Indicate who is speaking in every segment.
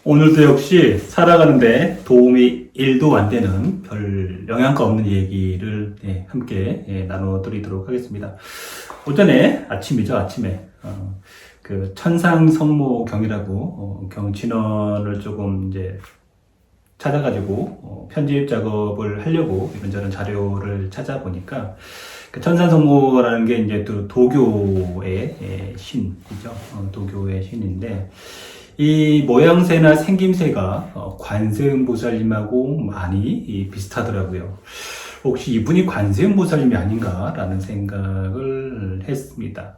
Speaker 1: 오늘도 역시 살아가는데 도움이 1도 안 되는 별 영향가 없는 얘기를 함께 나눠드리도록 하겠습니다. 오전에 아침에 그 천상성모경이라고 경진원을 조금 이제 찾아가지고 편집 작업을 하려고 이런저런 자료를 찾아보니까 그 천상성모라는 게 이제 또 도교의 신이죠. 도교의 신인데 이 모양새나 생김새가 관세음보살님하고 많이 비슷하더라고요. 혹시 이분이 관세음보살님이 아닌가라는 생각을 했습니다.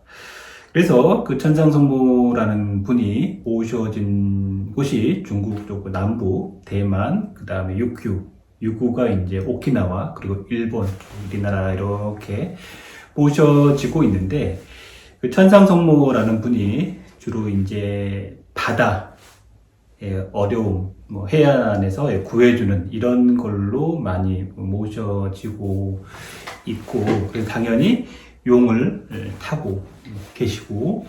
Speaker 1: 그래서 그 천상성모라는 분이 모셔진 곳이 중국 쪽 남부, 대만, 그 다음에 육구가 이제 오키나와, 그리고 일본, 우리나라 이렇게 모셔지고 있는데, 그 천상성모라는 분이 주로 이제 바다의 어려움, 뭐 해안에서 구해주는 이런 걸로 많이 모셔지고 있고, 그래서 당연히 용을 타고 계시고,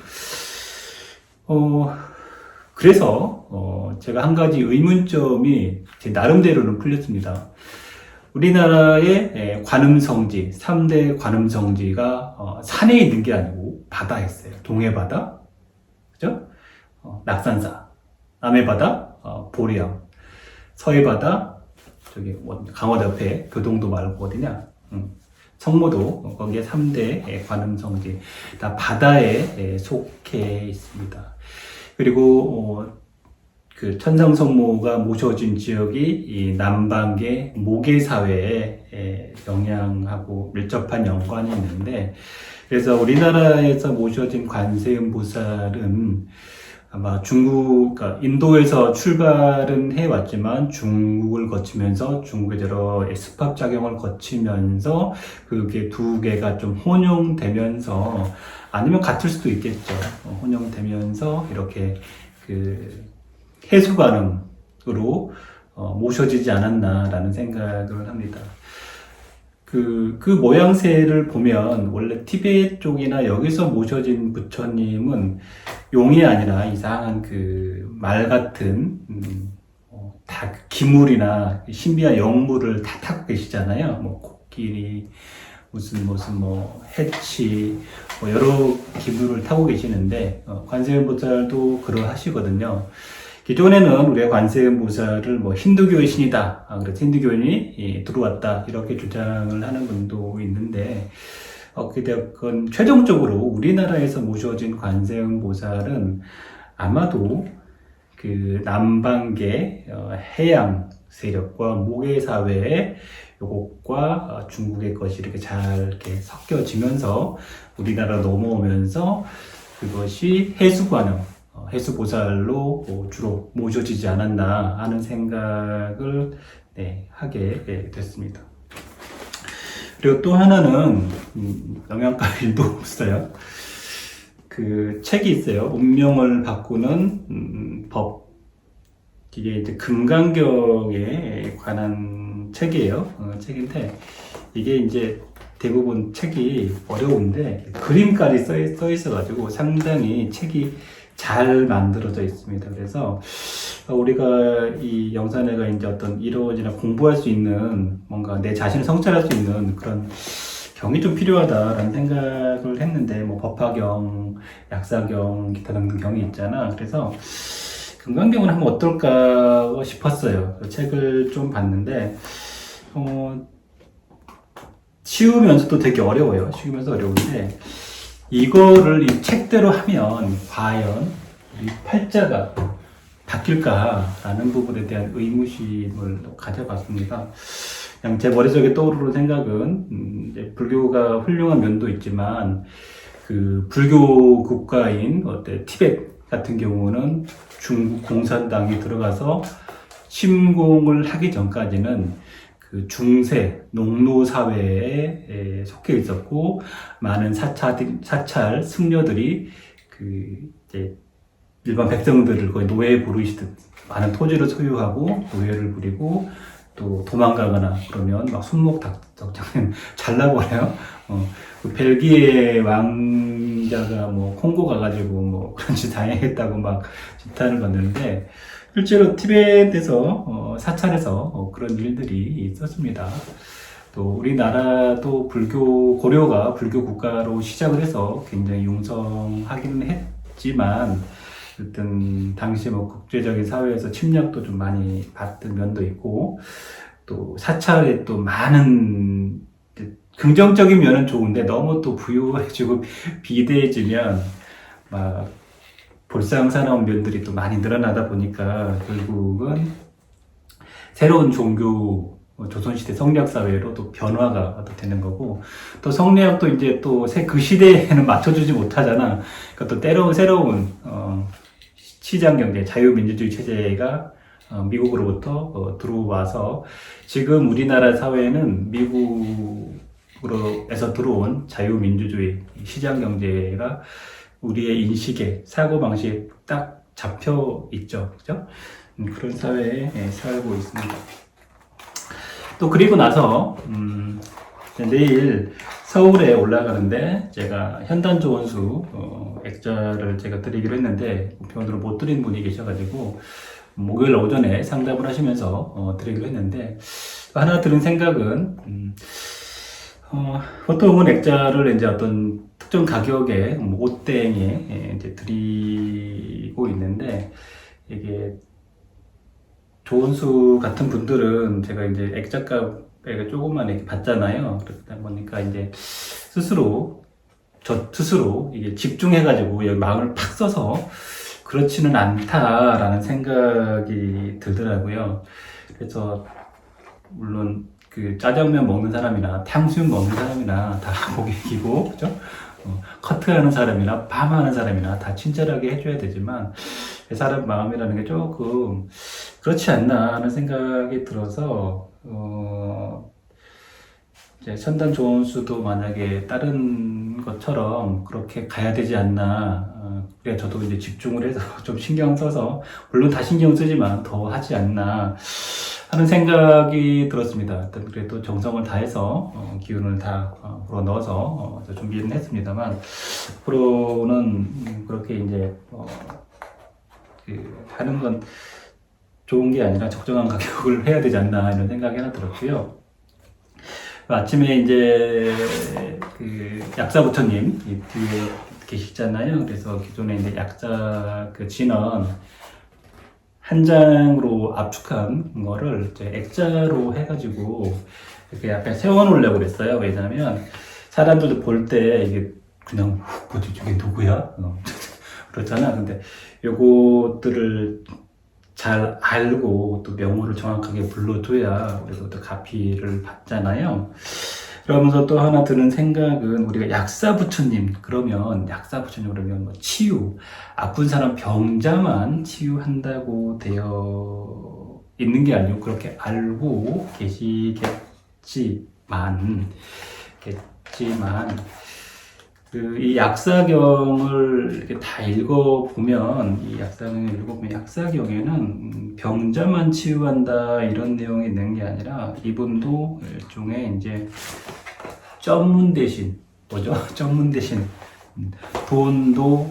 Speaker 1: 그래서 제가 한 가지 의문점이 제 나름대로는 풀렸습니다. 우리나라의 관음성지, 3대 관음성지가 산에 있는 게 아니고 바다에 있어요. 동해바다, 그죠? 낙산사, 남해바다, 보리양, 서해바다, 저기 강화도 옆에 교동도 말고 어디냐? 성모도 거기에 3대 관음성지 다 바다에 속해 있습니다. 그리고 그 천상성모가 모셔진 지역이 이 남방계 모계사회에 영향하고 밀접한 연관이 있는데, 그래서 우리나라에서 모셔진 관세음보살은 아마 그러니까 인도에서 출발은 해왔지만 중국을 거치면서 중국의 여러 습합작용을 거치면서 그게 두 개가 좀 혼용되면서, 아니면 같을 수도 있겠죠. 혼용되면서 이렇게 그 해수관음으로 모셔지지 않았나라는 생각을 합니다. 그 모양새를 보면 원래 티베트 쪽이나 여기서 모셔진 부처님은 용이 아니라 이상한 그 말 같은 다 기물이나 신비한 영물을 다 타고 계시잖아요. 뭐 코끼리, 무슨 뭐 해치, 뭐 여러 기물을 타고 계시는데 관세음보살도 그러하시거든요. 기존에는 우리가 관세음보살을 뭐 힌두교의 신이다, 그래서 힌두교인이 들어왔다 이렇게 주장을 하는 분도 있는데, 어찌됐건 최종적으로 우리나라에서 모셔진 관세음보살은 아마도 그 남방계 해양 세력과 모계사회의 요것과 중국의 것이 이렇게 잘 이렇게 섞여지면서 우리나라 넘어오면서 그것이 해수관음, 해수보살로 주로 모셔지지 않았나 하는 생각을 하게 됐습니다. 그리고 또 하나는 영양가 1도 없어요. 그 책이 있어요. 운명을 바꾸는 법. 이게 이제 금강경에 관한 책이에요. 책인데 이게 이제 대부분 책이 어려운데 그림까지 써 있어가지고 상당히 책이 잘 만들어져 있습니다. 그래서 우리가 이 영산회가 이제 어떤 이루어지나 공부할 수 있는, 뭔가 내 자신을 성찰할 수 있는 그런 경이 좀 필요하다라는 생각을 했는데, 뭐 법화경, 약사경, 기타 등등 경이 있잖아. 그래서 금강경은 한번 어떨까 싶었어요. 그 책을 좀 봤는데 쉬우면서도 되게 어려워요. 쉬우면서 어려운데, 이거를 이 책대로 하면 과연 이 팔자가 바뀔까라는 부분에 대한 의무심을 가져봤습니다. 그냥 제 머릿속에 떠오르는 생각은 이제 불교가 훌륭한 면도 있지만, 그 불교 국가인 티베트 같은 경우는 중국 공산당이 들어가서 침공을 하기 전까지는 그 중세 농노 사회에 속해 있었고, 많은 사찰 승려들이 그 이제 일반 백성들을 거의 노예에 부르시듯 많은 토지를 소유하고 노예를 부리고, 또 도망가거나 그러면 막 손목 덕장은 잘라버려요. 그 벨기에 왕자가 뭐 콩고 가가지고 뭐 그런 짓 당했다고 막 지탄을 받는데, 실제로 티베트에서 사찰에서 그런 일들이 있었습니다. 또 우리나라도 고려가 불교 국가로 시작을 해서 굉장히 융성하기는 했지만 어떤 당시 국제적인 사회에서 침략도 좀 많이 받던 면도 있고 또 사찰에 또 많은 긍정적인 면은 좋은데 너무 또 부유해지고 비대해지면 막 볼상사나운 면들이 또 많이 늘어나다 보니까 결국은 새로운 종교 조선시대 성리학사회로 또 변화가 또 되는 거고 또 성리학도 이제 또 그 시대에는 맞춰주지 못하잖아. 그러니까 또 때로운 새로운 시장경제 자유민주주의 체제가 미국으로부터 들어와서 지금 우리나라 사회는 미국으로에서 들어온 자유민주주의 시장경제가 우리의 인식에 사고방식에 딱 잡혀 있죠. 그죠? 그런 사회에 살고 있습니다. 또 그리고 나서 내일 서울에 올라가는데 제가 현단조원수 액자를 제가 드리기로 했는데 우편으로 못 드린 분이 계셔가지고 목요일 오전에 상담을 하시면서 드리기로 했는데 하나 들은 생각은 보통은 액자를 이제 어떤 특정 가격에 옷땡에 이제 드리고 있는데 이게 조은수 같은 분들은 제가 이제 액자값에 조금만 이렇게 받잖아요. 그러다 보니까 이제 저 스스로 이게 집중해가지고 여기 마음을 팍 써서 그렇지는 않다라는 생각이 들더라고요. 그래서 물론 그 짜장면 먹는 사람이나 탕수육 먹는 사람이나 다 고객이고, 그죠? 커트하는 사람이나 밤하는 사람이나 다 친절하게 해줘야 되지만 사람 마음이라는 게 조금 그렇지 않나 하는 생각이 들어서 이제 선단 조은수도 만약에 다른 것처럼 그렇게 가야 되지 않나 그래야 저도 이제 집중을 해서 좀 신경 써서 물론 다 신경 쓰지만 더 하지 않나 하는 생각이 들었습니다. 그래도 정성을 다해서 기운을 다 불어넣어서 준비는 했습니다만 앞으로는 그렇게 이제 하는 건 좋은 게 아니라 적정한 가격을 해야 되지 않나 이런 생각이 하나 들었고요. 아침에 이제 그 약사부처님 뒤에 계시잖아요. 그래서 기존에 이제 약사 그 진원 한 장으로 압축한 거를 이제 액자로 해가지고 이렇게 약간 세워놓으려고 그랬어요. 왜냐면 사람들도 볼 때 이게 그냥 뭐지 저게 누구야? 그렇잖아. 근데 요것들을 잘 알고 또 명호를 정확하게 불러줘야 그래서 또 가피를 받잖아요. 그러면서 또 하나 드는 생각은 우리가 약사부처님 그러면 뭐 치유 아픈 사람 병자만 치유한다고 되어 있는 게 아니고 그렇게 알고 계시겠지만 이 약사경을 이렇게 다 읽어보면 약사경에는 병자만 치유한다 이런 내용이 있는 게 아니라 이분도 일종의 이제 전문 대신 돈도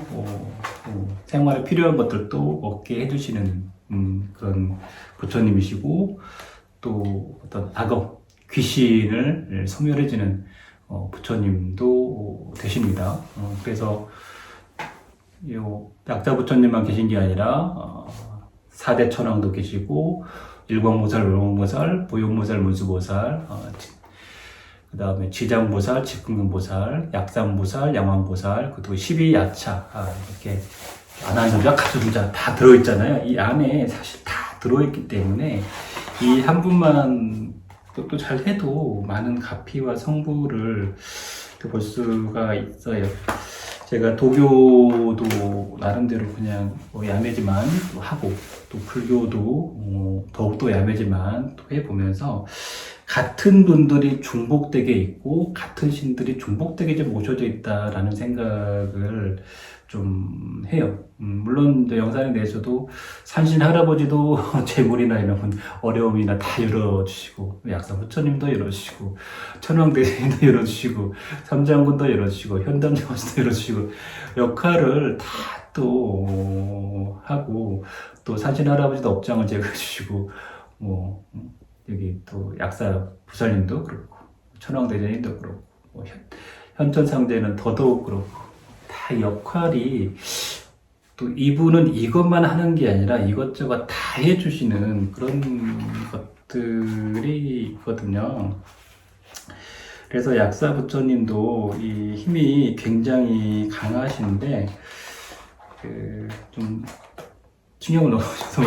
Speaker 1: 생활에 필요한 것들도 얻게 해주시는 그런 부처님이시고 또 어떤 악업 귀신을 소멸해주는 부처님도 되십니다. 그래서 요 약자 부처님만 계신 게 아니라 4대 천왕도 계시고 일광보살, 월광보살, 보용보살, 문수보살, 그 다음에 지장보살, 직근경보살, 약삼보살, 양왕보살, 그리고 12야차 이렇게 안한조자, 가조조자 다 들어있잖아요. 이 안에 사실 다 들어있기 때문에 이 한 분만 또 잘 해도 많은 가피와 성부를 볼 수가 있어요. 제가 도교도 나름대로 그냥 야매지만 또 하고 또 불교도 더욱더 야매지만 또 해보면서 같은 분들이 중복되게 있고 같은 신들이 중복되게 좀 모셔져 있다라는 생각을 좀 해요. 물론 이제 영상에 대해서도 산신 할아버지도 재물이나 이런 어려움이나 다 열어주시고 약사 부처님도 열어주시고 천왕대신도 열어주시고 삼장군도 열어주시고 현담정원도 열어주시고 역할을 다 탁도 하고, 또 사진 할아버지도 업장을 제거해 주시고, 뭐 여기 또 약사 부살님도 그렇고, 천황대전님도 그렇고, 뭐 현천상제는 더더욱 그렇고, 다 역할이, 또 이분은 이것만 하는 게 아니라 이것저것 다 해주시는 그런 것들이 있거든요. 그래서 약사 부처님도 이 힘이 굉장히 강하신데, 좀 신경을 넣으셔서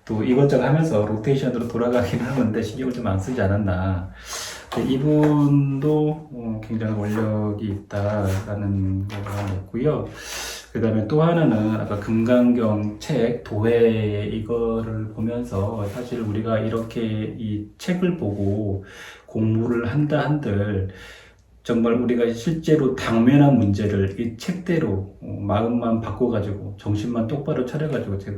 Speaker 1: 또 이것저것 하면서 로테이션으로 돌아가긴 하는데 신경을 좀 안 쓰지 않았나. 이분도 굉장히 원력이 있다라는 걸 알았고요. 그 다음에 또 하나는 아까 금강경 책 도회 이거를 보면서 사실 우리가 이렇게 이 책을 보고 공부를 한다 한들 정말 우리가 실제로 당면한 문제를 이 책대로 마음만 바꿔가지고 정신만 똑바로 차려가지고 제가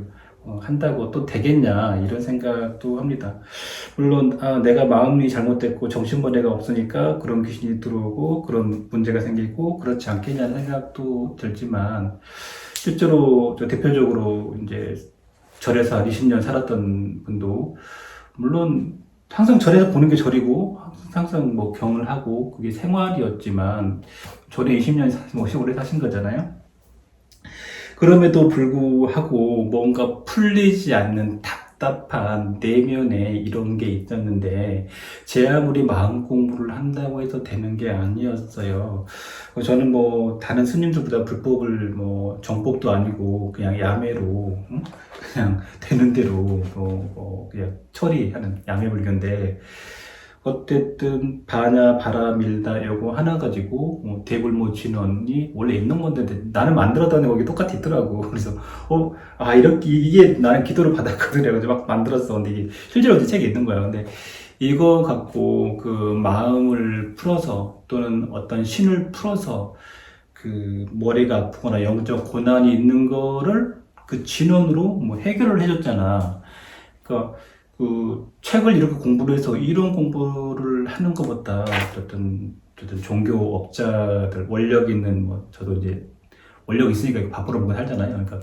Speaker 1: 한다고 또 되겠냐 이런 생각도 합니다. 물론 내가 마음이 잘못됐고 정신번뇌가 없으니까 그런 귀신이 들어오고 그런 문제가 생기고 그렇지 않겠냐는 생각도 들지만, 실제로 저 대표적으로 이제 절에서 한 20년 살았던 분도 물론 항상 절에서 보는 게 절이고 항상 뭐 경을 하고 그게 생활이었지만 절에 20년 오래 사신 거잖아요. 그럼에도 불구하고 뭔가 풀리지 않는 답답한 내면에 이런 게 있었는데, 제 아무리 마음 공부를 한다고 해서 되는 게 아니었어요. 저는 뭐 다른 스님들보다 불법을 뭐 정법도 아니고 그냥 야매로 그냥 되는 대로 그냥 처리하는 야매불교인데, 어쨌든 바냐 바라밀다 요거 하나 가지고 대불모 진원이 원래 있는 건데 나는 만들었다는 거기 똑같이 있더라고. 그래서 이렇게 이게 나는 기도를 받았거든. 그래가지고 막 만들었어. 근데 이게 실제로 이 책에 있는 거야. 근데 이거 갖고 그 마음을 풀어서 또는 어떤 신을 풀어서 그 머리가 아프거나 영적 고난이 있는 거를 그 진원으로 뭐 해결을 해줬잖아. 그러니까 그 책을 이렇게 공부를 해서 이런 공부를 하는 것보다 어떤 종교업자들 원력 있는 뭐 저도 이제 원력 있으니까 밥으로 먹고 살잖아요. 그러니까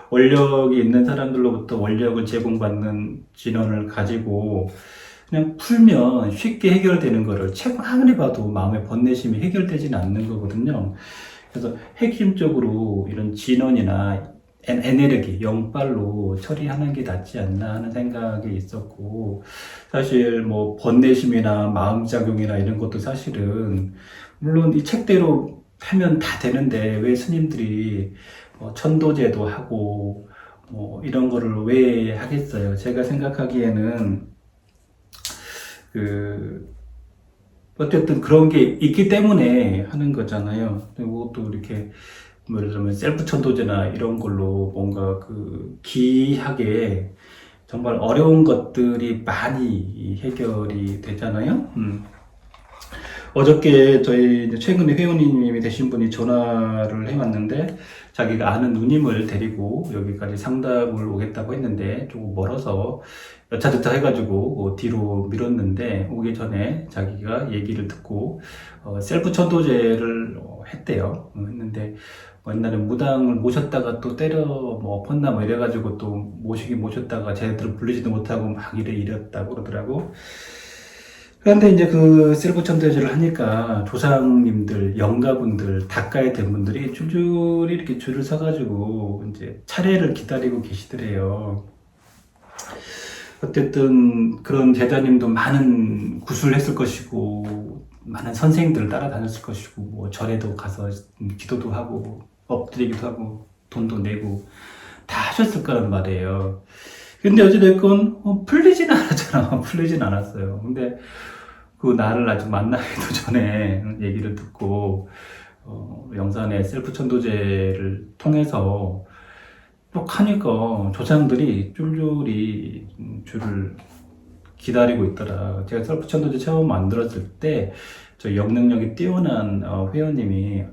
Speaker 1: 원력이 있는 사람들로부터 원력을 제공받는 진원을 가지고 그냥 풀면 쉽게 해결되는 거를 책 아무리 봐도 마음의 번뇌심이 해결되지는 않는 거거든요. 그래서 핵심적으로 이런 진원이나 에너지, 영빨로 처리하는 게 낫지 않나 하는 생각이 있었고, 사실 뭐 번뇌심이나 마음작용이나 이런 것도 사실은 물론 이 책대로 하면 다 되는데 왜 스님들이 천도제도 하고 뭐 이런 거를 왜 하겠어요? 제가 생각하기에는 어쨌든 그런 게 있기 때문에 하는 거잖아요. 그리고 또 이렇게 예를 들면 셀프 천도제나 이런 걸로 뭔가 기이하게 정말 어려운 것들이 많이 해결이 되잖아요. 어저께 저희 최근에 회원님이 되신 분이 전화를 해왔는데, 자기가 아는 누님을 데리고 여기까지 상담을 오겠다고 했는데 조금 멀어서 여차저차 해가지고 뒤로 밀었는데, 오기 전에 자기가 얘기를 듣고 셀프 천도제를 했대요. 했는데 옛날에 무당을 모셨다가 또 때려 엎었나 뭐 이래가지고 또 모셨다가 제대로 불리지도 못하고 막 이랬다고 그러더라고. 그런데 이제 그 셀프 천도제를 하니까 조상님들, 영가분들, 닦아야 된 분들이 줄줄이 이렇게 줄을 서가지고 이제 차례를 기다리고 계시더래요. 어쨌든 그런 제자님도 많은 구술을 했을 것이고, 많은 선생님들을 따라다녔을 것이고, 뭐 절에도 가서 기도도 하고 엎드리기도 하고 돈도 내고 다 하셨을 거란 말이에요. 근데 어찌됐건 풀리진 않았잖아. 풀리진 않았어요. 근데 그 나를 아직 만나기도 전에 얘기를 듣고 영산의 셀프 천도제를 통해서 쭉 하니까 조상들이 줄줄이 줄을 기다리고 있더라. 제가 셀프 천도제 처음 만들었을 때 저 영능력이 뛰어난 회원님이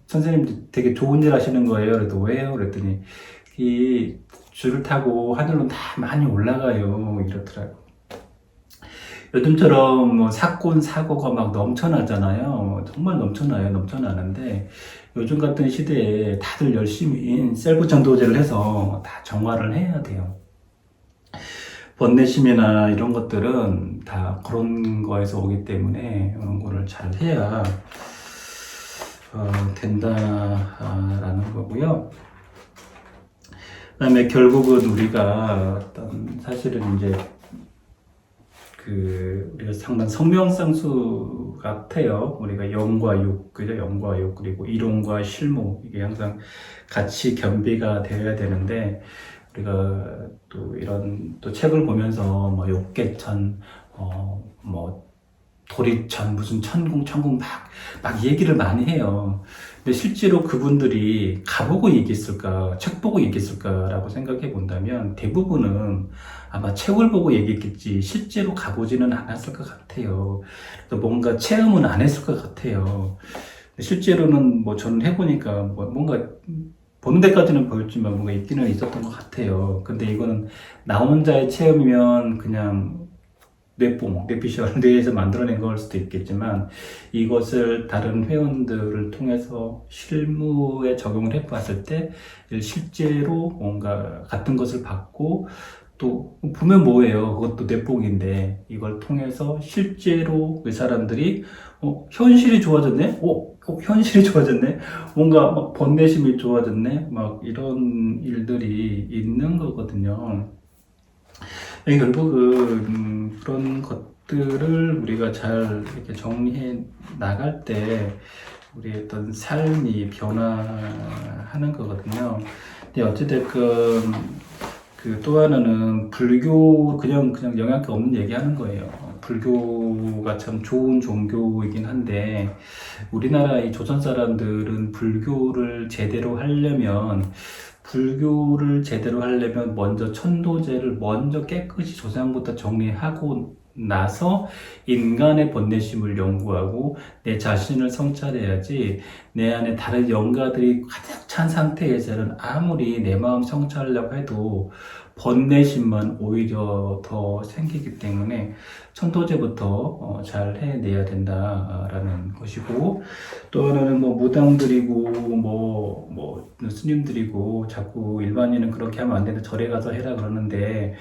Speaker 1: 선생님 되게 좋은 일 하시는 거예요. 그래도 왜요? 그랬더니 이 줄을 타고 하늘로 다 많이 올라가요. 이렇더라고. 요즘처럼 뭐 사건, 사고가 막 넘쳐나잖아요. 정말 넘쳐나요. 넘쳐나는데 요즘 같은 시대에 다들 열심히 셀프 전도제를 해서 다 정화를 해야 돼요. 번뇌심이나 이런 것들은 다 그런 거에서 오기 때문에 그런 거를 잘 해야 된다라는 거고요. 그다음에 결국은 우리가 어떤 사실은 이제 우리가 상당 성명상수 같아요. 우리가 영과 육, 그죠? 영과 육, 그리고 이론과 실무, 이게 항상 같이 겸비가 되어야 되는데, 우리가 또 이런 또 책을 보면서 뭐 욕계천, 뭐 도리천, 무슨 천궁, 천궁 막 얘기를 많이 해요. 근데 실제로 그분들이 가보고 얘기했을까, 책 보고 얘기했을까라고 생각해 본다면 대부분은 아마 책을 보고 얘기했겠지 실제로 가보지는 않았을 것 같아요. 또 뭔가 체험은 안 했을 것 같아요. 실제로는 뭐 저는 해보니까 뭔가 보는 데까지는 보였지만 뭔가 있기는 있었던 것 같아요. 근데 이거는 나 혼자의 체험이면 그냥 뇌피셜, 뇌에서 만들어낸 걸 수도 있겠지만 이것을 다른 회원들을 통해서 실무에 적용을 해봤을 때 실제로 뭔가 같은 것을 받고 또 보면 뭐예요? 그것도 뇌뽕인데 이걸 통해서 실제로 그 사람들이 현실이 좋아졌네? 현실이 좋아졌네? 뭔가 막 번뇌심이 좋아졌네? 막 이런 일들이 있는 거거든요. 결국은 그런 것들을 우리가 잘 이렇게 정리해 나갈 때 우리의 어떤 삶이 변화하는 거거든요. 근데 어찌됐건 또 하나는 불교 그냥 영향가 없는 얘기하는 거예요. 불교가 참 좋은 종교이긴 한데 우리나라 이 조선 사람들은 불교를 제대로 하려면 먼저 천도제를 먼저 깨끗이 조상부터 정리하고 나서 인간의 번뇌심을 연구하고 내 자신을 성찰해야지 내 안에 다른 영가들이 가득 찬 상태에서는 아무리 내 마음 성찰하려고 해도 번뇌심만 오히려 더 생기기 때문에 천도제부터 잘 해내야 된다라는 것이고 또 하나는 뭐 무당들이고 뭐 스님들이고 자꾸 일반인은 그렇게 하면 안 되는데 절에 가서 해라 그러는데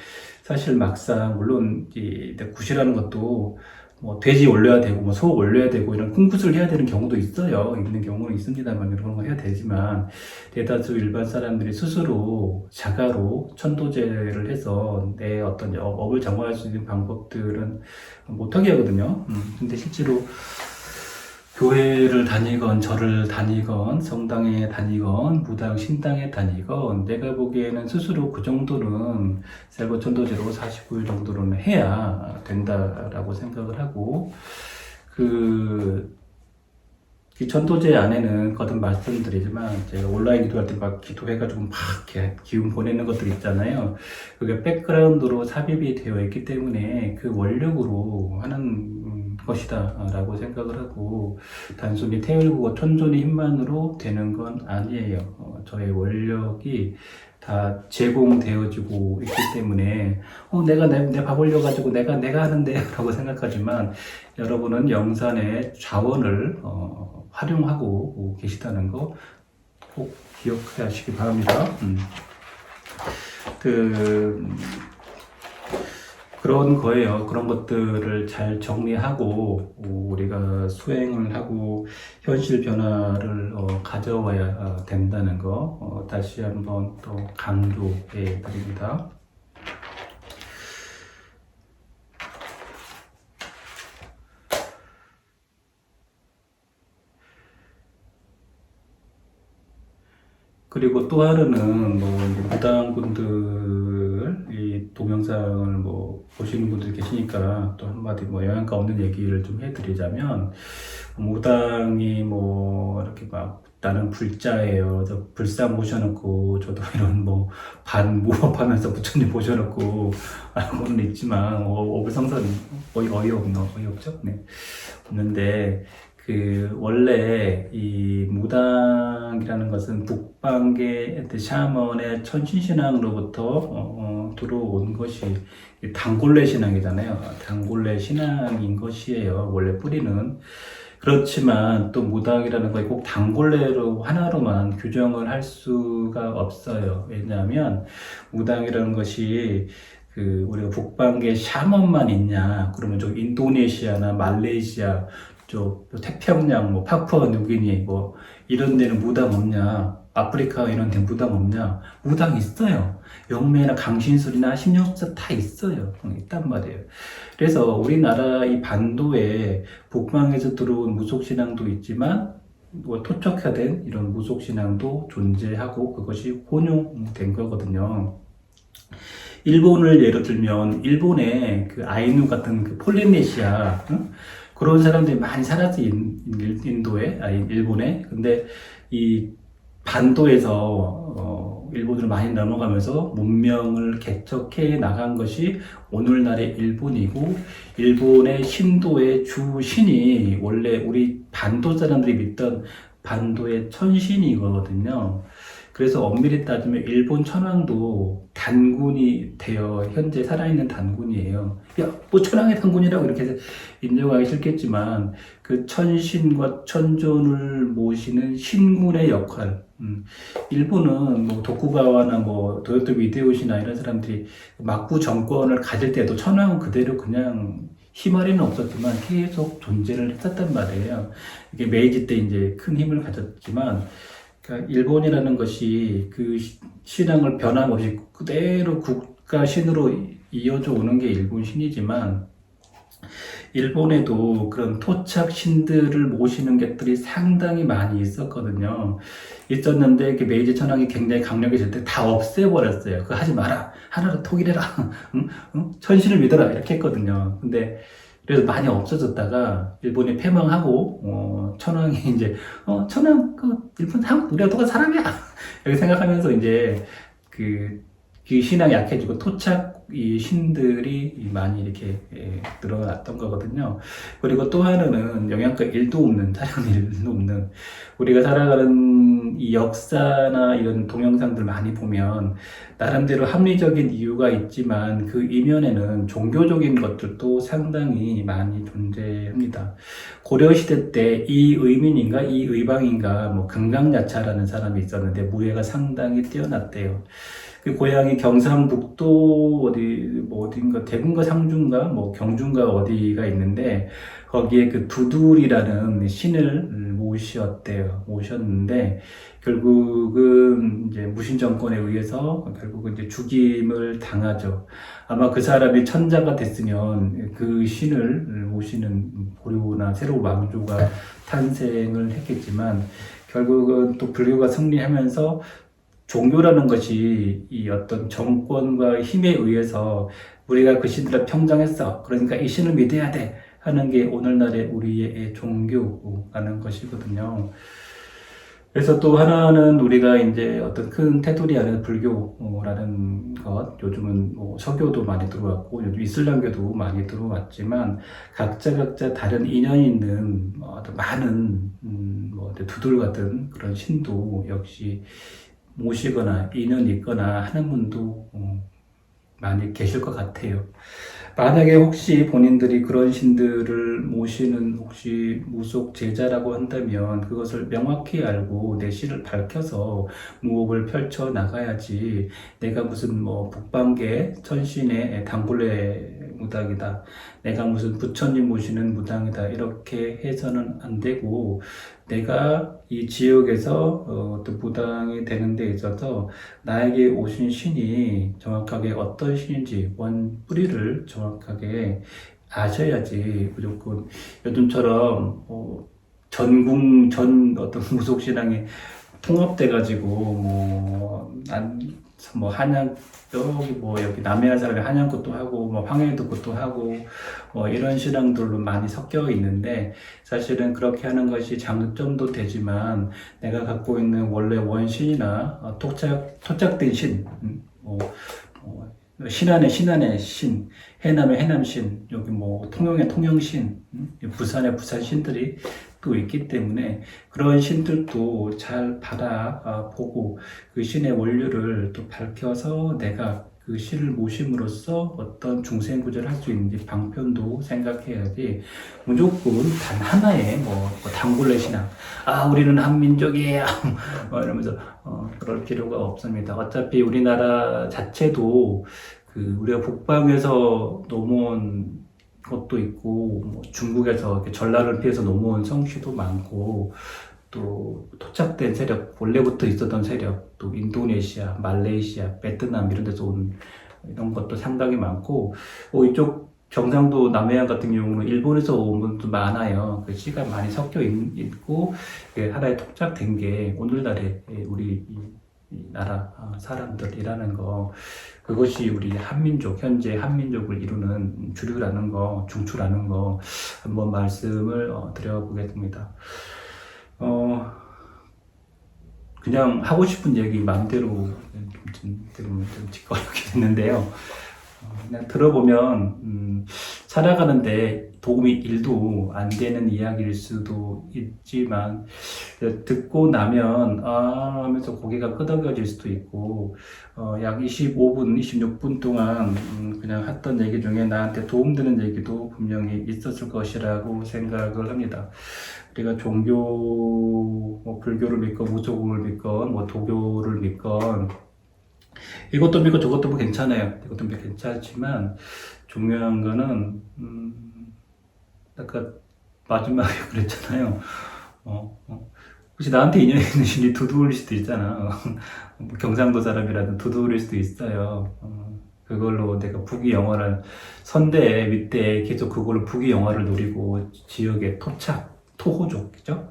Speaker 1: 사실 막상 물론 이 구실하는 것도 뭐 돼지 올려야 되고 뭐 소 올려야 되고 이런 꿈굿을 해야 되는 경우도 있어요. 있는 경우는 있습니다만 그런 거 해야 되지만 대다수 일반 사람들이 스스로 자가로 천도제를 해서 내 어떤 업을 정화할 수 있는 방법들은 못하게 하거든요. 근데 실제로 교회를 다니건 절을 다니건 성당에 다니건 무당 신당에 다니건 내가 보기에는 스스로 그 정도는 셀프 천도제로 49일 정도는 해야 된다라고 생각을 하고 이 천도제 안에는 거듭 말씀드리지만 제가 온라인 기도할 때 막 기도해가지고 막 이렇게 기운 보내는 것들 있잖아요. 그게 백그라운드로 삽입이 되어 있기 때문에 그 원력으로 하는 것이다 라고 생각을 하고 단순히 태울고 천존의 힘만으로 되는 건 아니에요. 저의 원력이 다 제공되어지고 있기 때문에 내가 내 밥 올려가지고 내가 하는데 라고 생각하지만 여러분은 영산의 자원을 활용하고 계시다는 거 꼭 기억하시기 바랍니다. 그런 거예요. 그런 것들을 잘 정리하고 우리가 수행을 하고 현실 변화를 가져와야 된다는 거 다시 한번 또 강조해 드립니다. 그리고 또 하나는 무당분들 이 동영상을 보시는 분들이 계시니까 또 한마디 영향가 없는 얘기를 좀 해드리자면 무당이 이렇게 막 나는 불자예요. 저 불상 모셔놓고 저도 이런 반무업하면서 부처님 모셔놓고 알고는 있지만 어불성설은 어이없죠? 네. 없는데 원래 이 무당이라는 것은 북방계 샤먼의 천신신앙으로부터 들어온 것이 단골레 신앙이잖아요. 단골레 신앙인 것이에요. 원래 뿌리는. 그렇지만 또 무당이라는 거에 꼭 단골레로 하나로만 규정을 할 수가 없어요. 왜냐하면 무당이라는 것이 우리가 북방계 샤먼만 있냐? 그러면 저 인도네시아나 말레이시아 쪽 태평양, 뭐 파푸아 뉴기니 뭐 이런 데는 무당 없냐? 아프리카 이런 데 무당 없냐? 무당 있어요. 영매나 강신술이나 심령술사 다 있어요. 있단 말이에요. 그래서 우리나라 이 반도에 북방에서 들어온 무속신앙도 있지만 뭐 토착화된 이런 무속신앙도 존재하고 그것이 혼용된 거거든요. 일본을 예로 들면 일본의 아이누 같은 폴리네시아 그런 사람들이 많이 살았어요. 인도에, 일본에. 근데 이 반도에서 일본으로 많이 넘어가면서 문명을 개척해 나간 것이 오늘날의 일본이고, 일본의 신도의 주신이 원래 우리 반도 사람들이 믿던 반도의 천신이거든요. 그래서 엄밀히 따지면 일본 천황도 단군이 되어 현재 살아있는 단군이에요. 야, 뭐 천황의 단군이라고 이렇게 인정하기 싫겠지만 그 천신과 천존을 모시는 신군의 역할. 일본은 뭐 도쿠가와나 뭐 도요토미 히데요시나 이런 사람들이 막부 정권을 가질 때도 천황은 그대로 그냥 힘아래는 없었지만 계속 존재를 했었단 말이에요. 이게 메이지 때 이제 큰 힘을 가졌지만, 그러니까 일본이라는 것이 그 신앙을 변함없이 그대로 국가 신으로 이어져 오는 게 일본 신이지만, 일본에도 그런 토착 신들을 모시는 것들이 상당히 많이 있었거든요. 있었는데 메이지 천황이 굉장히 강력해질 때 다 없애버렸어요. 그거 하지 마라. 하나로 통일해라. 응? 응? 천신을 믿어라. 이렇게 했거든요. 근데 그래서 많이 없어졌다가 일본이 패망하고 천황이 이제 천황 일본 우리가 똑같은 사람이야 이렇게 생각하면서 이제 그 신앙이 약해지고 토착 이 신들이 많이 이렇게 늘어났던 거거든요. 그리고 또 하나는 영양가 1도 없는, 사령 1도 없는, 우리가 살아가는 이 역사나 이런 동영상들 많이 보면 나름대로 합리적인 이유가 있지만 그 이면에는 종교적인 것들도 상당히 많이 존재합니다. 고려시대 때 이의민인가 이의방인가 뭐 금강야차라는 사람이 있었는데 무예가 상당히 뛰어났대요. 그 고향이 경상북도 어딘가 대구인가 상주인가 뭐 경주인가 어디가 있는데 거기에 그 두둘이라는 신을 모셨는데 결국은 이제 무신 정권에 의해서 결국은 이제 죽임을 당하죠. 아마 그 사람이 천자가 됐으면 그 신을 모시는 고려나 새로운 왕조가 탄생을 했겠지만 결국은 또 불교가 승리하면서 종교라는 것이 이 어떤 정권과 힘에 의해서 우리가 그 신들을 평정했어. 그러니까 이 신을 믿어야 돼. 하는 게 오늘날의 우리의 종교라는 것이거든요. 그래서 또 하나는 우리가 이제 어떤 큰 테두리 안에 불교라는 것, 요즘은 뭐 서교도 많이 들어왔고, 요즘 이슬람교도 많이 들어왔지만, 각자 다른 인연이 있는 어떤 많은, 두들 같은 그런 신도 역시 모시거나 인연이 있거나 하는 분도 많이 계실 것 같아요. 만약에 혹시 본인들이 그런 신들을 모시는 혹시 무속 제자라고 한다면 그것을 명확히 알고 내 신을 밝혀서 무업을 펼쳐 나가야지, 내가 무슨 뭐 북방계 천신의 단골레 무당이다, 내가 무슨 부처님 모시는 무당이다 이렇게 해서는 안 되고, 내가 이 지역에서 또 무당이 되는 데 있어서 나에게 오신 신이 정확하게 어떤 신인지 원 뿌리를 정확하게 아셔야지, 무조건 요즘처럼 전 어떤 무속신앙이 통합돼가지고 뭐 한양 여기 남해안 사람이 한양꽃도 하고 뭐 황해도 꽃도 하고 뭐 이런 신앙들로 많이 섞여 있는데, 사실은 그렇게 하는 것이 장점도 되지만 내가 갖고 있는 원래 원신이나 토착된 신, 신안에 신안의 신, 해남에 해남신, 여기 뭐 통영에 통영신, 부산에 부산신들이 또 있기 때문에 그런 신들도 잘 바라보고 그 신의 원료를 또 밝혀서 내가 그 신을 모심으로써 어떤 중생구제를 할 수 있는지 방편도 생각해야지 무조건 단 하나의 뭐 단골레 신앙, 아 우리는 한민족이에요 뭐 이러면서 그럴 필요가 없습니다. 어차피 우리나라 자체도 그 우리가 북방에서 넘어온 것도 있고 뭐 중국에서 이렇게 전라를 피해서 넘어온 성씨도 많고 또 토착된 세력, 원래부터 있었던 세력, 또 인도네시아, 말레이시아, 베트남 이런 데서 온 이런 것도 상당히 많고 이쪽 경상도 남해안 같은 경우는 일본에서 온 분도 많아요. 그 씨가 많이 섞여 있고 하나의 토착된 게 오늘날의 우리 이 나라 사람들이라는 거, 그것이 우리 한민족, 현재 한민족을 이루는 주류라는 거, 중추라는 거 한번 말씀을 드려보겠습니다. 그냥 하고 싶은 얘기 마음대로 좀 짓거리게 됐는데요. 그냥 들어보면 살아가는데 도움이 1도 안 되는 이야기일 수도 있지만 듣고 나면 하면서 고개가 끄덕여질 수도 있고 약 25분, 26분 동안 그냥 했던 얘기 중에 나한테 도움되는 얘기도 분명히 있었을 것이라고 생각을 합니다. 우리가 종교, 뭐 불교를 믿건 무속을 믿건 뭐 도교를 믿건 이것도 믿고 저것도 뭐 괜찮아요. 이것도 뭐 괜찮지만 중요한 거는 아까 마지막에 그랬잖아요. 혹시 나한테 인연 있는 신이 두두울일 수도 있잖아. 뭐 경상도 사람이라도 두두울일 수도 있어요. 그걸로 내가 부귀영화를 선대 윗대 계속 그걸로 부귀영화를 노리고 지역의 토착, 토호족이죠.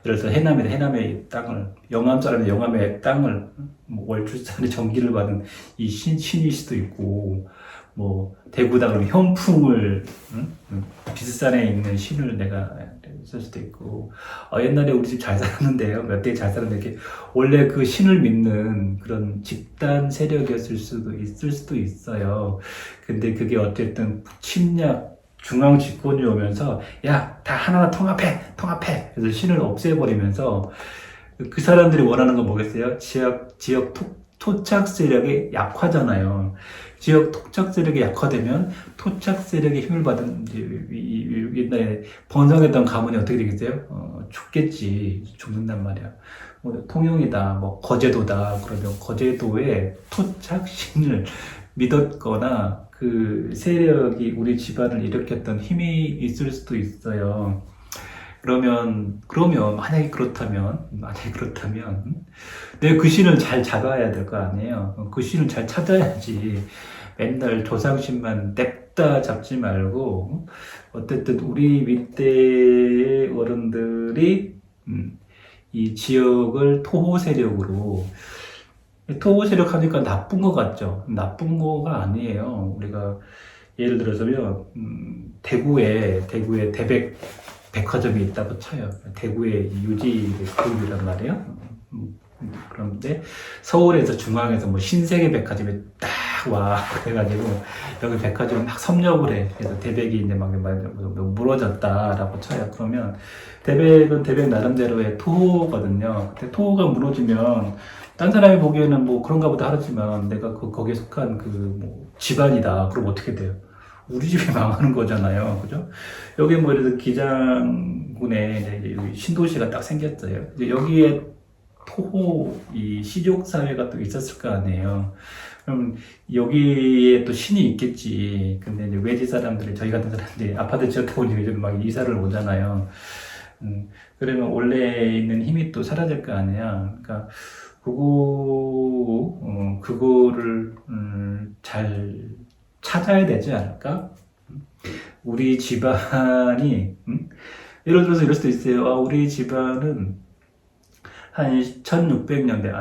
Speaker 1: 그래서 해남의 땅을, 영암 사람이 영암의 땅을 뭐 월출산의 전기를 받은 이 신일 수도 있고, 뭐 대구다 그러면 현풍을 비스산에 있는 신을 내가 쓸 수도 있고, 옛날에 우리 집 잘 살았는데요, 몇 대 잘 살았는데 이렇게 원래 그 신을 믿는 그런 집단 세력이었을 수도 있을 수도 있어요. 근데 그게 어쨌든 침략 중앙 집권이 오면서 야, 다 하나하나 통합해 그래서 신을 없애버리면서 그 사람들이 원하는 건 뭐겠어요? 지역 토착 세력이 약화잖아요. 지역 토착 세력이 약화되면 토착 세력의 힘을 받은 옛날에 번성했던 가문이 어떻게 되겠어요? 죽겠지. 죽는단 말이야. 뭐 통영이다, 뭐 거제도다 그러면 거제도의 토착 신을 믿었거나 그 세력이 우리 집안을 일으켰던 힘이 있을 수도 있어요. 그러면 만약에 그렇다면 내가 그 신을 잘 잡아야 될 거 아니에요. 그 신을 잘 찾아야지. 맨날 조상신만 냅다 잡지 말고 어쨌든 우리 밑에 어른들이 이 지역을 토호 세력으로, 토호 세력 하니까 나쁜 것 같죠? 나쁜 거가 아니에요. 우리가 예를 들어서요, 대구에 대백 백화점이 있다고 쳐요. 대구의 유지 그룹이란 말이에요. 그런데 서울에서 중앙에서 뭐 신세계 백화점이 딱 와 그래가지고 여기 백화점 막 섭렵을 해. 그래서 대백이 이제 막 무너졌다라고 쳐요. 그러면 대백은 대백 나름대로의 토호거든요. 근데 토호가 무너지면 딴 사람이 보기에는 뭐 그런가 보다 하지만 내가 거기에 속한 그 뭐 집안이다. 그럼 어떻게 돼요? 우리 집이 망하는 거잖아요. 그죠? 여기 뭐 예를 들어 기장군에 이제 신도시가 딱 생겼어요. 이제 여기에 토호 이 시족 사회가 또 있었을 거 아니에요. 그럼 여기에 또 신이 있겠지. 근데 이제 외지 사람들이, 저희 같은 사람들이 아파트 지었다 보니 요즘 막 이사를 오잖아요. 그러면 원래 있는 힘이 또 사라질 거 아니야. 그러니까 그거를 잘 찾아야 되지 않을까? 우리 집안이 예를 들어서 이럴 수도 있어요. 우리 집안은 한 1600년대,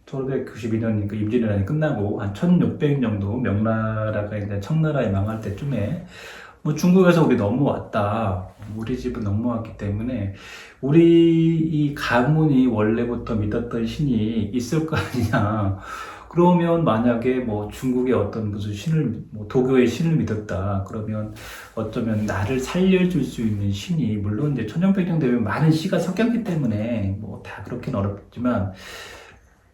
Speaker 1: 1592년 임진왜란이 끝나고 한 1600 정도 명나라가 이제 청나라에 망할 때쯤에 뭐 중국에서 우리 넘어왔다. 우리 집은 넘어왔기 때문에 우리 이 가문이 원래부터 믿었던 신이 있을 거 아니냐. 그러면 만약에 뭐 중국의 어떤 무슨 신을, 뭐 도교의 신을 믿었다. 그러면 어쩌면 나를 살려줄 수 있는 신이, 물론 이제 천년백년 되면 많은 씨가 섞였기 때문에 뭐 다 그렇긴 어렵지만,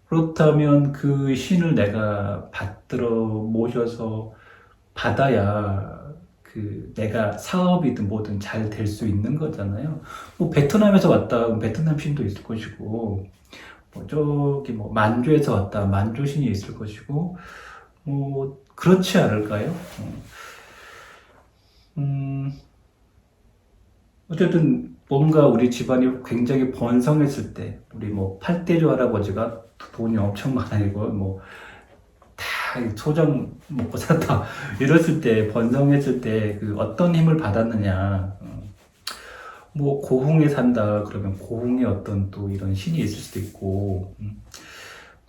Speaker 1: 그렇다면 그 신을 내가 받들어 모셔서 받아야 그 내가 사업이든 뭐든 잘 될 수 있는 거잖아요. 뭐 베트남에서 왔다 그럼 베트남 신도 있을 것이고, 뭐 저기 뭐 만주에서 왔다 만주 신이 있을 것이고, 뭐 그렇지 않을까요? 어쨌든 뭔가 우리 집안이 굉장히 번성했을 때, 우리 뭐 팔대조 할아버지가 돈이 엄청 많아지고 뭐 다 소장 먹고 살다 이랬을 때, 번성했을 때 그 어떤 힘을 받았느냐. 뭐 고흥에 산다 그러면 고흥에 어떤 또 이런 신이 있을 수도 있고,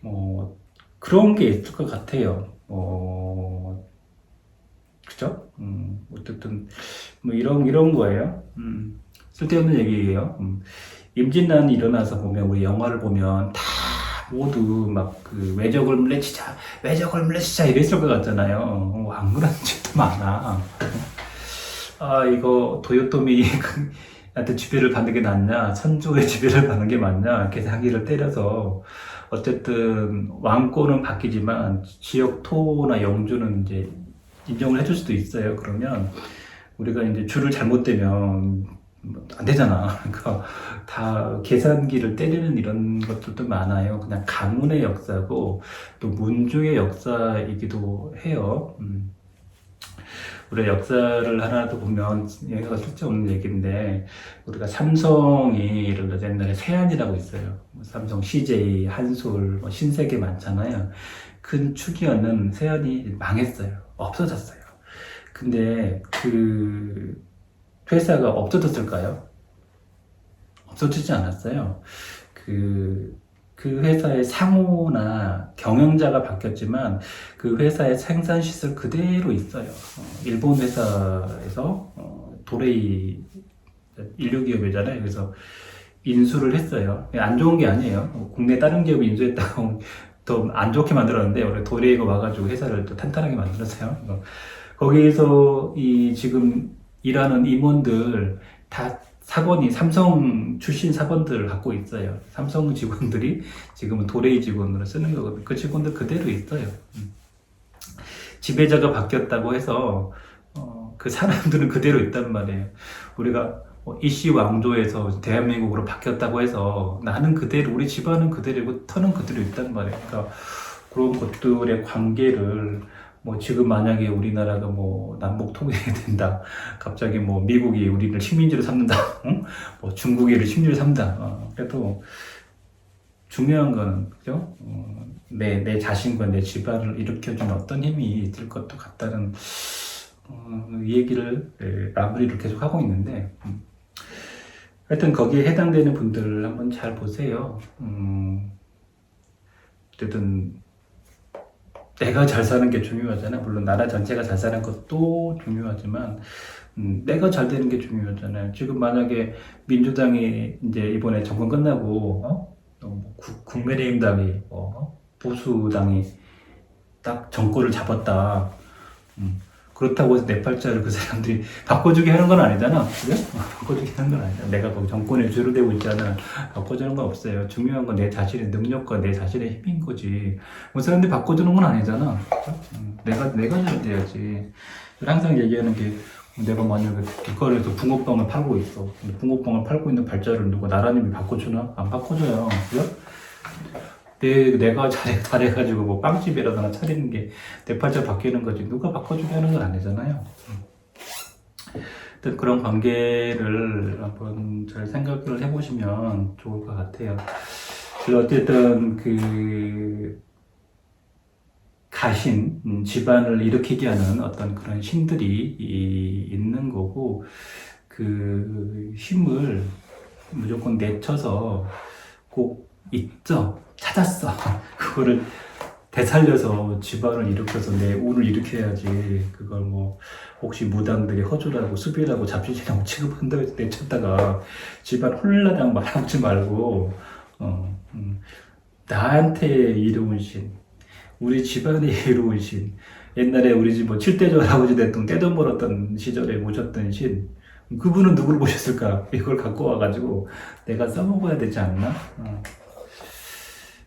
Speaker 1: 뭐 그런 게 있을 것 같아요. 그죠? 어쨌든 뭐 이런 거예요. 쓸데없는 얘기예요. 임진란이 일어나서 보면, 우리 영화를 보면 다 모두 막 그 외적을 물리치자, 외적을 물리치자 이랬을 것 같잖아요. 안 그런 짓도 많아. 아, 이거 도요토미한테 지배를 받는 게 낫냐, 선조의 지배를 받는 게 맞냐, 이렇게 자기를 때려서, 어쨌든 왕권은 바뀌지만 지역 토나 영주는 이제 인정을 해줄 수도 있어요. 그러면 우리가 이제 줄을 잘못되면 안 되잖아. 그러니까 다 계산기를 때리는 이런 것들도 많아요. 그냥 가문의 역사고 또 문주의 역사이기도 해요. 우리가 역사를 하나 더 보면, 얘가 쓸데없는 얘기인데, 우리가 삼성이 예를 들어 옛날에 세안이라고 있어요. 삼성, CJ, 한솔, 뭐 신세계 많잖아요. 큰 축이었는 세안이 망했어요. 없어졌어요. 근데 그 회사가 없어졌을까요? 없어지지 않았어요. 그 회사의 상호나 경영자가 바뀌었지만 그 회사의 생산 시설 그대로 있어요. 일본 회사에서 도레이 인류 기업이잖아요. 그래서 인수를 했어요. 안 좋은 게 아니에요. 국내 다른 기업이 인수했다고 더 안 좋게 만들었는데, 원래 도레이가 와가지고 회사를 또 탄탄하게 만들었어요. 거기에서 이 지금 일하는 임원들 다 사관이 삼성 출신 사관들을 갖고 있어요. 삼성 직원들이 지금은 도레이 직원으로 쓰는 거거든요. 그 직원들 그대로 있어요. 지배자가 바뀌었다고 해서 그 사람들은 그대로 있단 말이에요. 우리가 이씨 왕조에서 대한민국으로 바뀌었다고 해서 나는 그대로, 우리 집안은 그대로고 터는 그대로 있단 말이에요. 그러니까 그런 것들의 관계를, 뭐 지금 만약에 우리나라가 뭐 남북 통일이 된다, 갑자기 뭐 미국이 우리를 식민지로 삼는다, 응? 뭐 중국이 식민지로 삼다, 그래도 중요한 거는, 그죠? 내 자신과 내 집안을 일으켜준 어떤 힘이 있을 것도 같다는 이 얘기를 마무리를 계속 하고 있는데, 하여튼 거기에 해당되는 분들을 한번 잘 보세요. 어쨌든 내가 잘 사는 게 중요하잖아. 물론 나라 전체가 잘 사는 것도 중요하지만, 내가 잘 되는 게 중요하잖아요. 지금 만약에 민주당이 이제 이번에 정권 끝나고, 국민의힘당이, 보수당이 딱 정권을 잡았다. 그렇다고 해서 내 팔자를 그 사람들이 바꿔주게 하는 건 아니잖아. 그래? 바꿔주게 하는 건 아니잖아. 내가 거기 정권에 주로 되고 있잖아. 바꿔주는 건 없어요. 중요한 건 내 자신의 능력과 내 자신의 힘인 거지. 뭐 사람들이 바꿔주는 건 아니잖아. 내가 잘 돼야지. 항상 얘기하는 게, 내가 만약에 길거리에서 붕어빵을 팔고 있어. 근데 붕어빵을 팔고 있는 팔자를 누가 나라님이 바꿔주나? 안 바꿔줘요. 그래? 내가 잘해가지고 뭐 빵집이라거나 차리는 게 내 팔자 바뀌는 거지, 누가 바꿔주게 하는 건 아니잖아요. 일단 그런 관계를 한번 잘 생각을 해보시면 좋을 것 같아요. 어쨌든 가신, 집안을 일으키게 하는 어떤 그런 신들이 있는 거고, 그 힘을 무조건 내쳐서 꼭 있죠. 찾았어. 그거를 되살려서 집안을 일으켜서 내 운을 일으켜야지. 그걸 뭐 혹시 무당들이 허주라고 수비라고 잡지지라고 취급한다고 해서 내쳤다가 집안 홀라당 말하지 말고, 나한테 이로운 신, 우리 집안의 이로우신, 옛날에 우리 집 뭐 칠대조 할아버지 됐던 떼돈 벌었던 시절에 모셨던 신, 그분은 누구를 모셨을까? 이걸 갖고 와가지고 내가 써먹어야 되지 않나?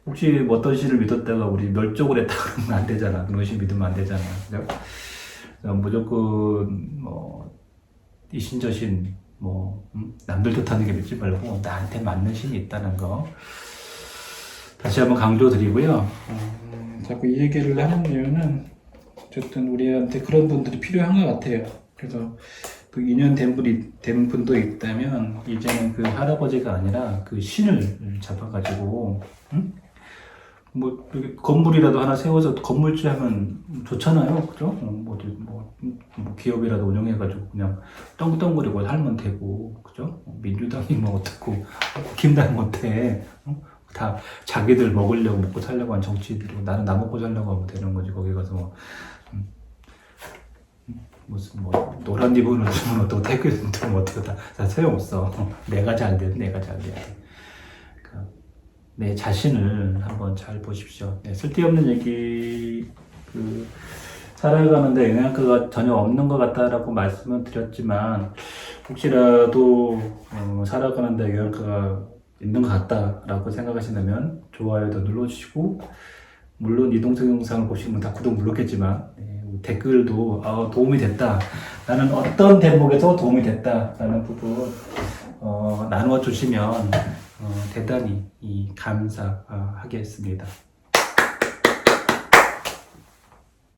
Speaker 1: 혹시 뭐 어떤 신을 믿었다가 우리 멸종을 했다 그러면 안 되잖아. 그런 신 믿으면 안 되잖아. 그죠? 무조건 뭐 이신저신 뭐 남들 좋다는 게 믿지 말고 나한테 맞는 신이 있다는 거 다시 한번 강조드리고요. 자꾸 이 얘기를 하는 이유는 어쨌든 우리한테 그런 분들이 필요한 것 같아요. 그래서 그 인연 된 분도 있다면 이제는 그 할아버지가 아니라 그 신을 잡아가지고 뭐 건물이라도 하나 세워서 건물주 하면 좋잖아요, 그죠? 기업이라도 운영해가지고 그냥 떵떵거리고 살면 되고, 그죠? 민주당이 뭐 어떻고 김당 못해, 다 자기들 먹으려고 먹고 살려고 하는 정치인들이고 나는 나 먹고 살려고 하면 되는 거지. 거기 가서 뭐 무슨 뭐 노란 리본을 주면 어떻고 태극기 들으면 어떻고 다 소용없어. 내가 잘 돼, 내가 잘 돼야 돼. 내 자신을 한번 잘 보십시오. 네, 쓸데없는 얘기, 살아가는데 영양가가 전혀 없는 것 같다라고 말씀은 드렸지만, 혹시라도, 살아가는데 영양가가 있는 것 같다라고 생각하신다면, 좋아요도 눌러주시고, 물론 이 동영상을 보시면 다 구독 눌렀겠지만, 네, 댓글도, 도움이 됐다. 나는 어떤 대목에서 도움이 됐다라는 부분, 나누어 주시면, 대단히 감사하겠습니다.